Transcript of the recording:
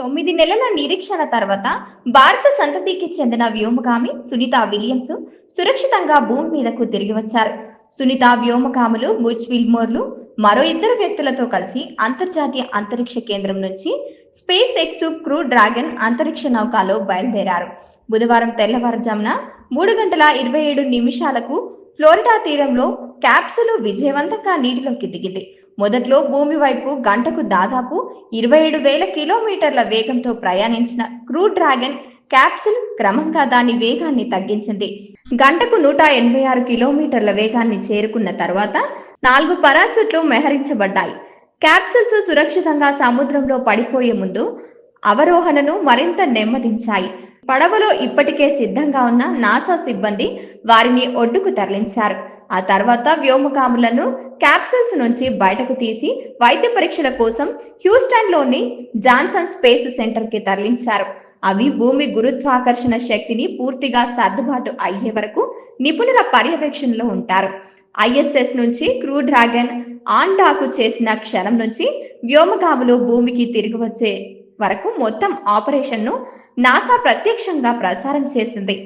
9 నెలల నిరీక్షణ తర్వాత భారత సంతతికి చెందిన వ్యోమగామి సునీత విలియమ్స్ సురక్షితంగా భూమి మీదకు తిరిగి వచ్చారు. సునీత వ్యోమగాములు బుచ్ విల్మోర్లు మరో ఇద్దరు వ్యక్తులతో కలిసి అంతర్జాతీయ అంతరిక్ష కేంద్రం నుంచి స్పేస్ ఎక్స్ క్రూ డ్రాగన్ అంతరిక్ష నౌకలో బయలుదేరారు. బుధవారం తెల్లవారుజామున 3:27 ఫ్లోరిడా తీరంలో క్యాప్సులు విజయవంతంగా నీటిలోకి దిగింది. మొదట్లో భూమి వైపు గంటకు దాదాపు 27,000 కిలోమీటర్ల వేగంతో ప్రయాణించిన క్రూ డ్రాగన్ క్యాప్సుల్ క్రమంగా దాని వేగాన్ని తగ్గించింది. గంటకు 186 కిలోమీటర్ల వేగాన్ని చేరుకున్న తర్వాత 4 పారాచూట్లు మెహరించబడ్డాయి. క్యాప్సూల్స్ సురక్షితంగా సముద్రంలో పడిపోయే ముందు అవరోహణను మరింత నెమ్మదించాయి. పడవలో ఇప్పటికే సిద్ధంగా ఉన్న నాసా సిబ్బంది వారిని ఒడ్డుకు తరలించారు. ఆ తర్వాత వ్యోమగాములను క్యాప్సూల్స్ నుంచి బయటకు తీసి వైద్య పరీక్షల కోసం హ్యూస్టన్లోని జాన్సన్ స్పేస్ సెంటర్కి తరలించారు. అవి భూమి గురుత్వాకర్షణ శక్తిని పూర్తిగా సర్దుబాటు అయ్యే వరకు నిపుణుల పర్యవేక్షణలో ఉంటారు. ఐఎస్ఎస్ నుంచి క్రూ డ్రాగన్ ఆన్ డాక్ చేసిన క్షణం నుంచి వ్యోమగాములు భూమికి తిరిగి వచ్చే వరకు మొత్తం ఆపరేషన్ను నాసా ప్రత్యక్షంగా ప్రసారం చేసింది.